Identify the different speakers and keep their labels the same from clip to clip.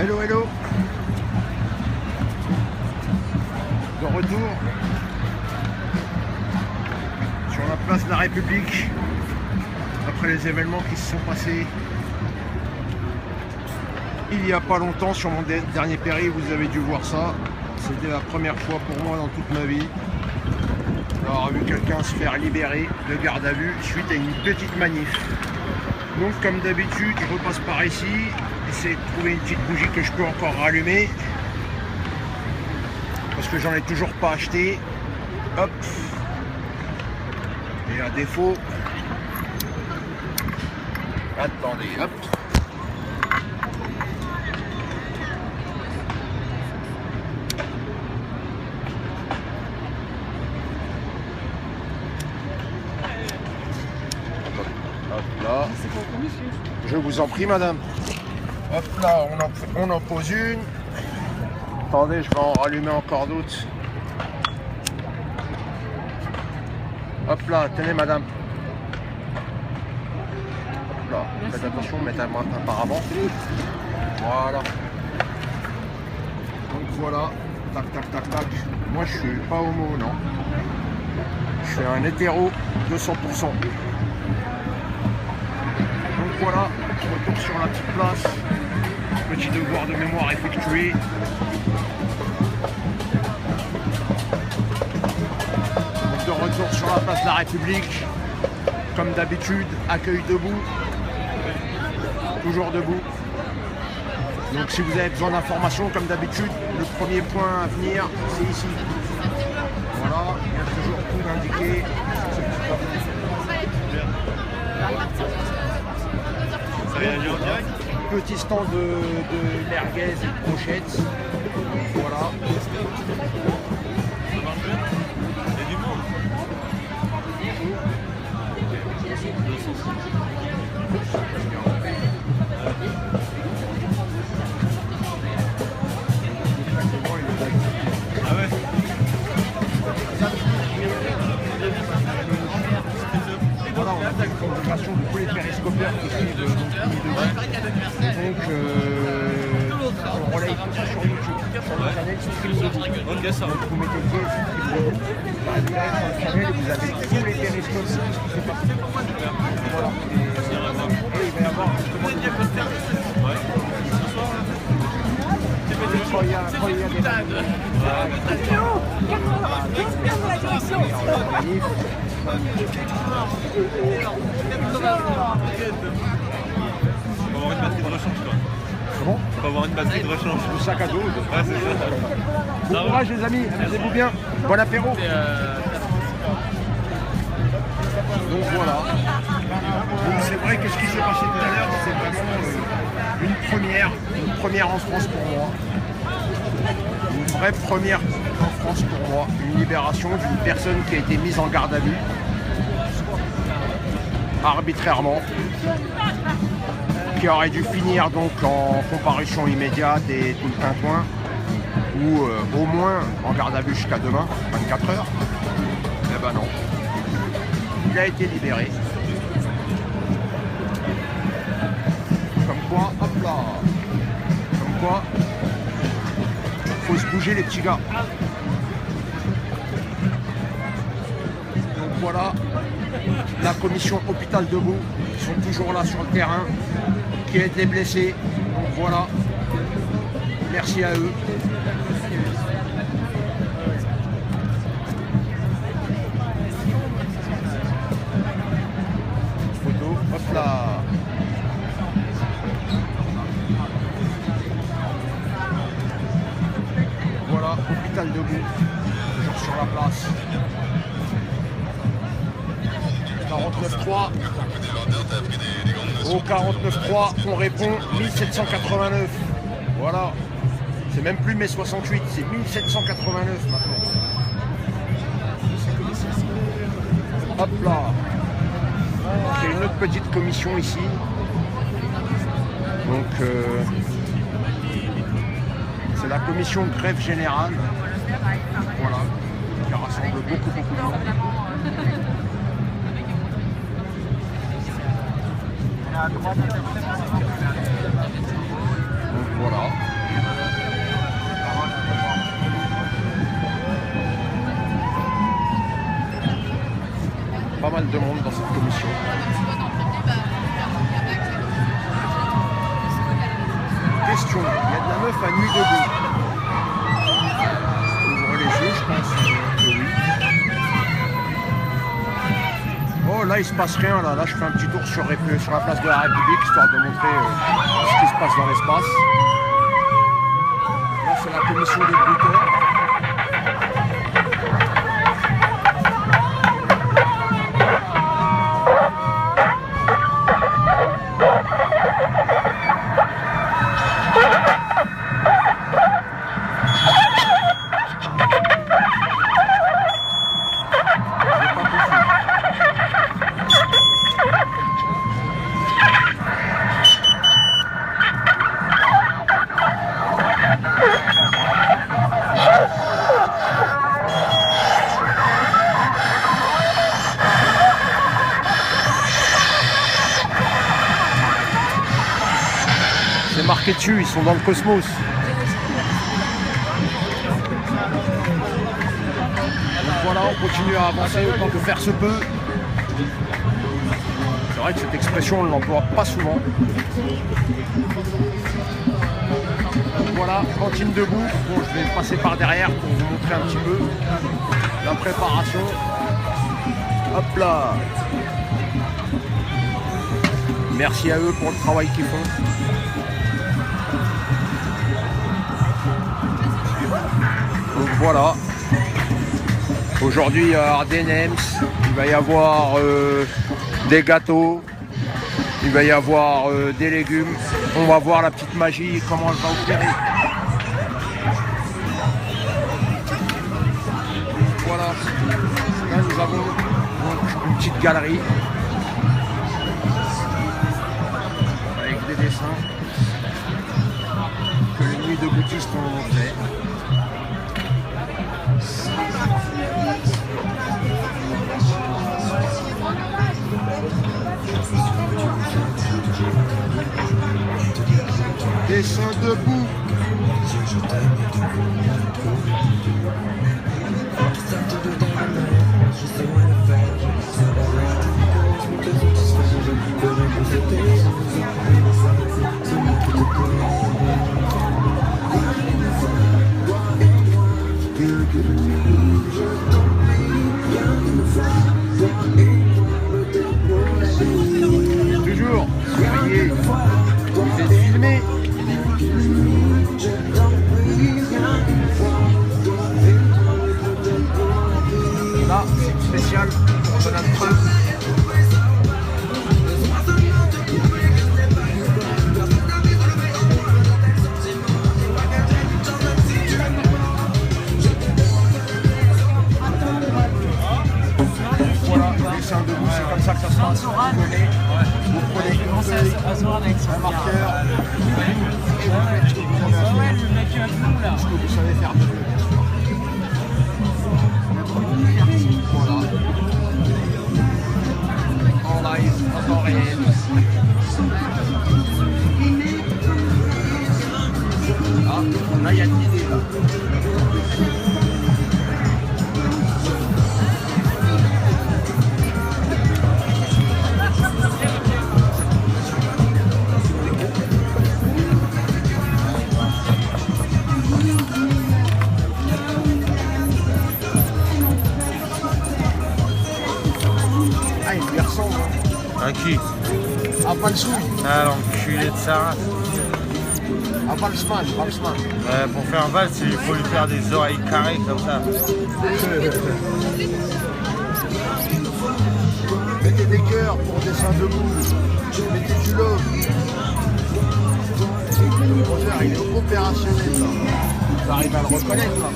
Speaker 1: Hello, hello. De retour sur la place de la République après les événements qui se sont passés il n'y a pas longtemps sur mon dernier péri. Vous avez dû voir ça. C'était la première fois pour moi dans toute ma vie d'avoir vu quelqu'un se faire libérer de garde à vue suite à une petite manif. Donc comme d'habitude, je repasse par ici, essayer de trouver une petite bougie que je peux encore rallumer parce que j'en ai toujours pas acheté. Hop. Et à défaut, attendez, hop. Hop là. Je vous en prie, madame. Hop là, on en pose une. Attendez, je vais en rallumer encore d'autres. Hop là, tenez, madame. Hop là, faites attention, mettez un par avant. Voilà. Donc voilà, tac, tac, tac, tac. Moi, je suis pas homo, non. Je suis un hétéro 200%. Donc voilà, retour sur la petite place. Petit devoir de mémoire effectué. Donc de retour sur la place de la République. Comme d'habitude, accueil debout. Toujours debout. Donc si vous avez besoin d'informations, comme d'habitude, le premier point à venir, c'est ici. Voilà, il y a toujours tout indiqué. Petit stand de merguez et de brochettes. Voilà.
Speaker 2: Ah ouais.
Speaker 1: Voilà, on a une configuration de tous les périscopeurs qui suivent donc on relaye tout ça sur YouTube, sur le channel Stream.
Speaker 2: Ok, ça va.
Speaker 1: Donc vous mettez le pied sur le channel et vous avez tous les périscopes qui se passent. Voilà. Et il va y avoir justement des quand il y a des
Speaker 2: Faut avoir une batterie de rechange, quoi.
Speaker 1: Comment?
Speaker 2: Faut avoir une batterie de rechange.
Speaker 1: Le sac à dos.
Speaker 2: Ouais, c'est ça.
Speaker 1: Bon courage les amis, amusez-vous bien. Bon apéro. Donc voilà. Donc c'est vrai que ce qui s'est passé tout à l'heure, c'est vraiment une première en France pour moi. Une vraie première en France pour moi. Une libération d'une personne qui a été mise en garde à vue arbitrairement, qui aurait dû finir donc en comparution immédiate et tout le tintouin, ou au moins en garde à vue jusqu'à demain, 24 heures. Eh ben non. Il a été libéré. Comme quoi, hop là. Comme quoi, faut se bouger les petits gars. Donc voilà, la commission hôpital debout, ils sont toujours là sur le terrain, qui aident les blessés. Donc voilà, merci à eux. Photo, hop là. Voilà, hôpital debout, toujours sur la place. 49.3. Au 49.3, on répond 1789. Voilà. C'est même plus mai 68, c'est 1789 maintenant. Hop là. J'ai une autre petite commission ici. Donc c'est la commission grève générale. Voilà. Qui rassemble beaucoup de monde. Donc voilà. mal de monde dans cette commission. Question, il y a de la meuf à nuit debout. Ouvrez les yeux, je pense que oui. Oh là il se passe rien là, je fais un petit tour sur la place de la République histoire de montrer ce qui se passe dans l'espace. Là c'est la commission des bruiteurs. C'est marqué dessus, ils sont dans le cosmos. Donc voilà, on continue à avancer autant que faire se peut. C'est vrai que cette expression, on ne l'emploie pas souvent. Donc voilà, cantine debout. Bon, je vais passer par derrière pour vous montrer un petit peu la préparation. Hop là. Merci à eux pour le travail qu'ils font. Donc voilà, aujourd'hui à Ardennes, il va y avoir des gâteaux, il va y avoir des légumes. On va voir la petite magie, comment elle va opérer. Voilà, là nous avons donc une petite galerie avec des dessins que les nuits de boutistes ont fait. Dessin debout. Toujours, souriez, vous êtes filmé. Là, c'est spécial pour Donald Trump. Voilà, dessin debout, c'est comme ça que ça se passe. Vous prenez une feuille, un marqueur, et vous faites ce que vous avez à faire, ce que vous savez faire de mieux. Voilà. En live, en temps réel. Ah, là il y a de l'idée là. Ah, il lui ressemble.
Speaker 2: À qui?
Speaker 1: À Balsou.
Speaker 2: Ah, l'enculé de Sarah.
Speaker 1: À Balsman.
Speaker 2: Pour faire un valse, il faut lui faire des oreilles carrées comme ça.
Speaker 1: Mettez des cœurs pour dessin debout. Mettez du love. Roger, il est opérationnel là. Vous arrivez à le reconnaître là.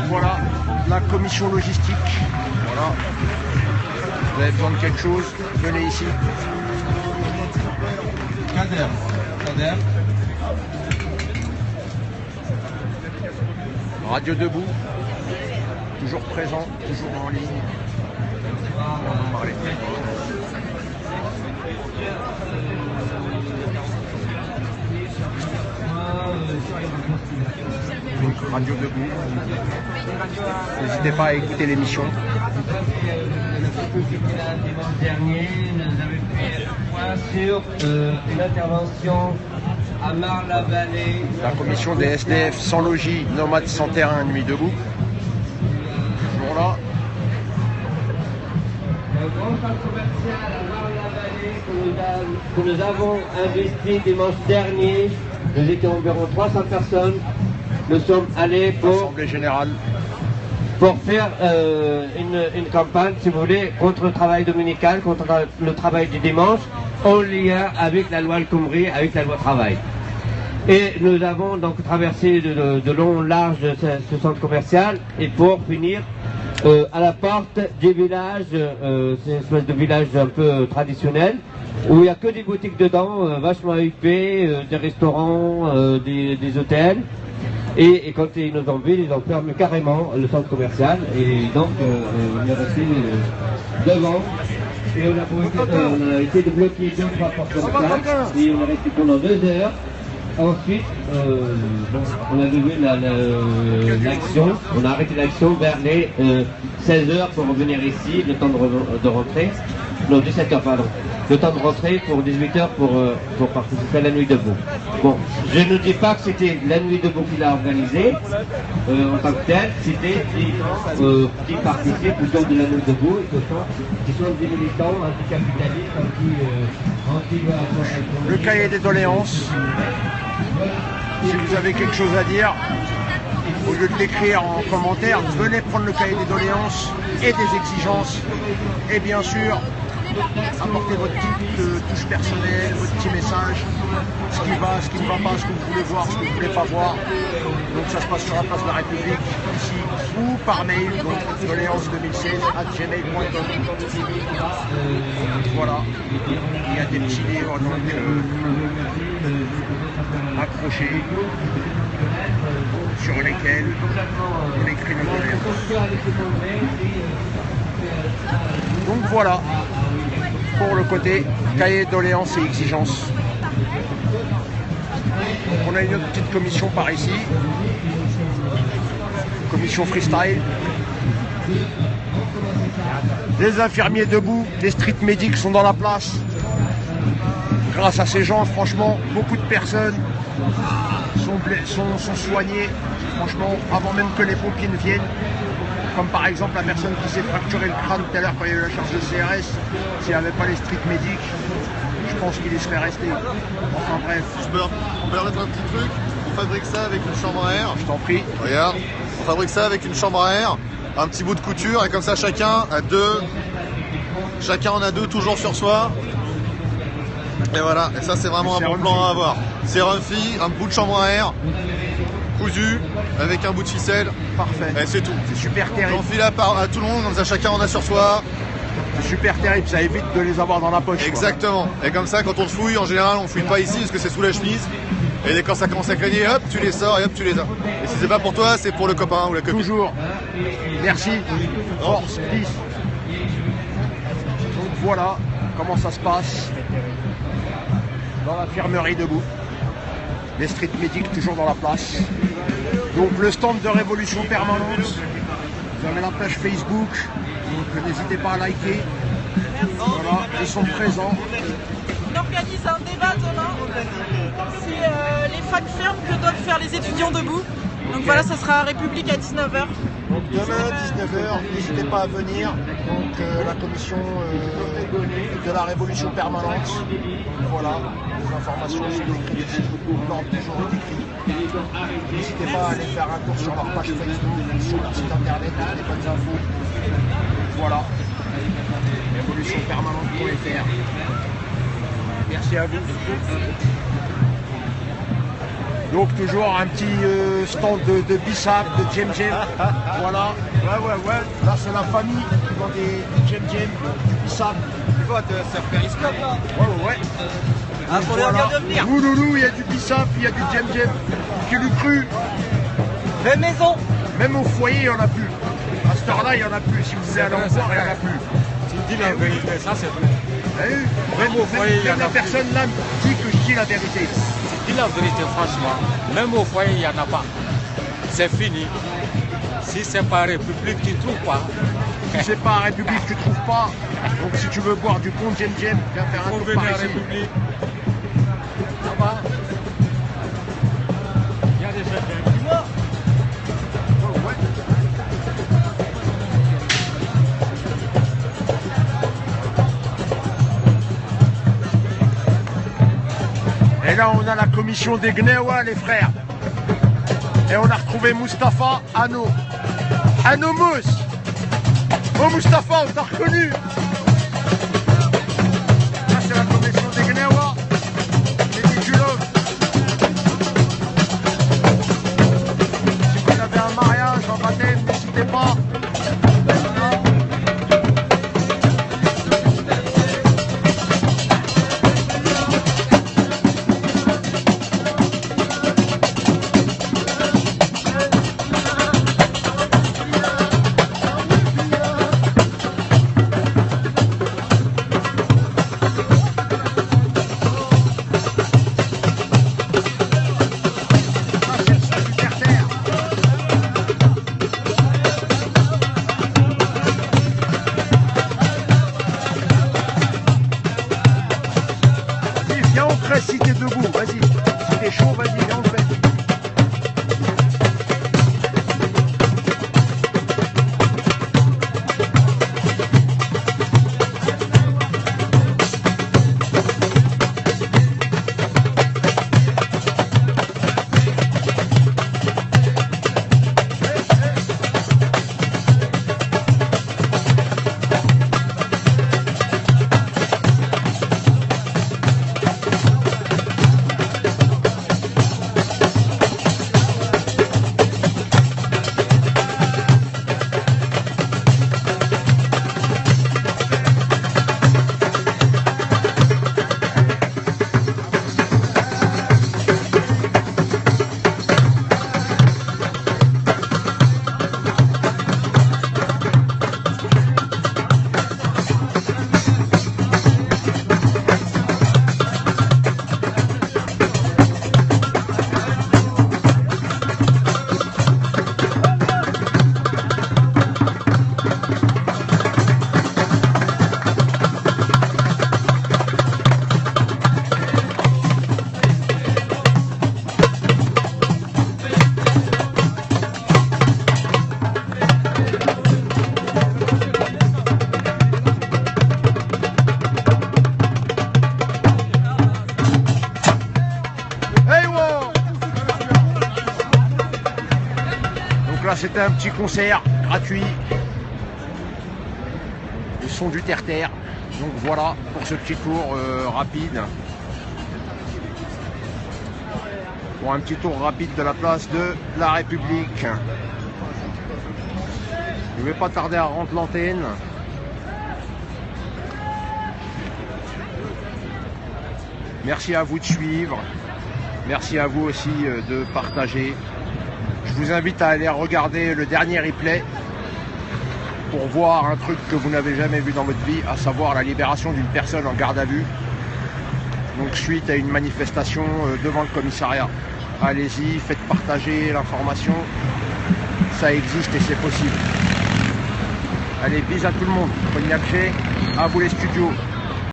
Speaker 1: Voilà la commission logistique. Voilà. Vous avez besoin de quelque chose, venez ici.
Speaker 2: Kader.
Speaker 1: Radio Debout, toujours présent, toujours en ligne. On en parlait. Donc, Radio Debout. N'hésitez pas à écouter l'émission.
Speaker 3: Dimanche dernier, nous avons fait un point sur une intervention à Marne-la-Vallée.
Speaker 1: La commission des SDF sans logis, nomades sans terrain, nuit debout. Toujours là.
Speaker 3: Le grand centre commercial à Marne-la-Vallée que nous avons investi dimanche dernier. Nous étions environ 300 personnes. Nous sommes allés
Speaker 1: Assemblée générale.
Speaker 3: pour faire une campagne, si vous voulez, contre le travail dominical, contre le travail du dimanche, en lien avec la loi El Khomri, avec la loi travail. Et nous avons donc traversé de long en large ce centre commercial, et pour finir à la porte du village, c'est une espèce de village un peu traditionnel, où il n'y a que des boutiques dedans, vachement équipées, des restaurants, des hôtels. Et quand ils nous ont vus, ils ont fermé carrément le centre commercial. Et donc, on est resté devant. Et on a essayé de bloquer 2-3 portes comme ça. Et on est resté pendant 2 heures. Ensuite, on a levé l'action. On a arrêté l'action vers les 16 heures pour revenir ici, le temps de rentrer. Non, 17 heures, pardon. Le temps de rentrer pour 18 heures pour participer à la nuit debout. Bon, je ne dis pas que c'était la nuit debout qu'il a organisée en tant que telle, c'était des gens qui participent plutôt de la nuit debout et qui sont des militants anticapitalistes,
Speaker 1: Le cahier des doléances. Si vous avez quelque chose à dire, au lieu de l'écrire en commentaire, venez prendre le cahier des doléances et des exigences. Et bien sûr, apportez votre petite touche personnelle, votre petit message, ce qui va, ce qui ne va pas, ce que vous voulez voir, ce que vous ne voulez pas voir. Donc ça se passe sur la place de la République, ici, ou par mail, donc doléances2016@gmail.com. Voilà, il y a des petits livres donc accrochés sur lesquels on écrit nos doléances. Donc voilà, pour le côté cahier doléances et exigences. Donc on a une autre petite commission par ici, commission freestyle. Les infirmiers debout, les street medics sont dans la place. Grâce à ces gens, franchement, beaucoup de personnes sont soignées, franchement, avant même que les pompiers ne viennent. Comme par exemple la personne qui s'est fracturé le crâne tout à l'heure quand il y a eu la charge de CRS, s'il n'y avait pas les street medics, je pense qu'il y serait resté. Enfin bref.
Speaker 4: Je peux me permettre un petit truc, on fabrique ça avec une chambre à air.
Speaker 1: Je t'en prie.
Speaker 4: Regarde, on fabrique ça avec une chambre à air, un petit bout de couture, et comme ça chacun en a deux toujours sur soi. Et voilà, et ça c'est vraiment un bon plan à avoir. C'est Rumphy, un bout de chambre à air, cousu, avec un bout de ficelle.
Speaker 1: Parfait.
Speaker 4: Et c'est tout.
Speaker 1: C'est super terrible.
Speaker 4: On file à tout le monde, comme ça chacun en a sur soi.
Speaker 1: C'est super terrible, ça évite de les avoir dans la poche.
Speaker 4: Exactement. Quoi. Et comme ça, quand on te fouille, en général, on fouille pas ici parce que c'est sous la chemise. Et quand ça commence à craigner, hop, tu les sors et hop, tu les as. Et si c'est pas pour toi, c'est pour le copain ou la copine.
Speaker 1: Toujours. Merci. Force, peace. Donc voilà comment ça se passe dans l'infirmerie debout. Les street medics toujours dans la place. Donc le stand de Révolution Permanente. Vous avez la page Facebook. Donc n'hésitez pas à liker. Voilà, ils sont présents.
Speaker 5: On organise un débat demain. C'est les facs fermes que doivent faire les étudiants debout. Donc voilà, ça sera à République à 19h.
Speaker 1: Donc demain, 19h, n'hésitez pas à venir. Donc la commission de la Révolution Permanente. Voilà, les informations sont écrites ici. L'ordre du jour est écrit. N'hésitez pas à aller faire un tour sur leur page Facebook, sur leur site internet, avec les bonnes infos. Voilà, révolutionpermanente.fr. Merci à vous. Donc toujours un petit stand de Bissap, de Jem Jem. Voilà. Ouais. Là c'est la famille qui vend des Jem Jem, du Bissap.
Speaker 2: Tu vois, c'est un périscope là.
Speaker 1: Ouais.
Speaker 2: Ah, pour les regarder venir.
Speaker 1: Ouloulou, il y a du Bissap, il y a du Jem Jem. Qui l'eût cru.
Speaker 2: Fait maison.
Speaker 1: Même au foyer, il n'y en a plus. À cette heure-là, il n'y en a plus. Si vous allez en voir, il n'y en a plus.
Speaker 2: Tu dis la vérité, ça c'est vrai.
Speaker 1: Vous avez vu
Speaker 2: Même au foyer, il y en a
Speaker 1: la
Speaker 2: plus.
Speaker 1: personne là dit que je dis la vérité.
Speaker 2: Tu dis la vérité, franchement. Même au foyer, il n'y en a pas. C'est fini. Si c'est pas République, tu ne trouves pas.
Speaker 1: Si c'est pas à République, tu trouves pas. Donc si tu veux boire du bon Jem, viens faire un
Speaker 2: Pour
Speaker 1: tour
Speaker 2: venir
Speaker 1: par
Speaker 2: à
Speaker 1: ici.
Speaker 2: République. Là-bas. Il y a des jeunes. Tu vois?
Speaker 1: Et là, on a la commission des Gnewa, les frères. Et on a retrouvé Mustapha Ano. Ano Mouss. Oh Mustapha, on t'a reconnu. Ça, c'est la commission des Gnewa. Les Nijulos. Si vous avez un mariage, un baptême, n'hésitez pas. Viens, on crée si t'es debout, vas-y. Si t'es chaud, vas-y, viens, on le fait. Là, c'était un petit concert gratuit. Le son du terre-terre. Donc voilà pour ce petit tour rapide. Pour un petit tour rapide de la place de la République. Je ne vais pas tarder à rendre l'antenne. Merci à vous de suivre. Merci à vous aussi de partager. Je vous invite à aller regarder le dernier replay pour voir un truc que vous n'avez jamais vu dans votre vie, à savoir la libération d'une personne en garde à vue. Donc suite à une manifestation devant le commissariat. Allez-y, faites partager l'information. Ça existe et c'est possible. Allez, bis à tout le monde. Cognac G, à vous les studios.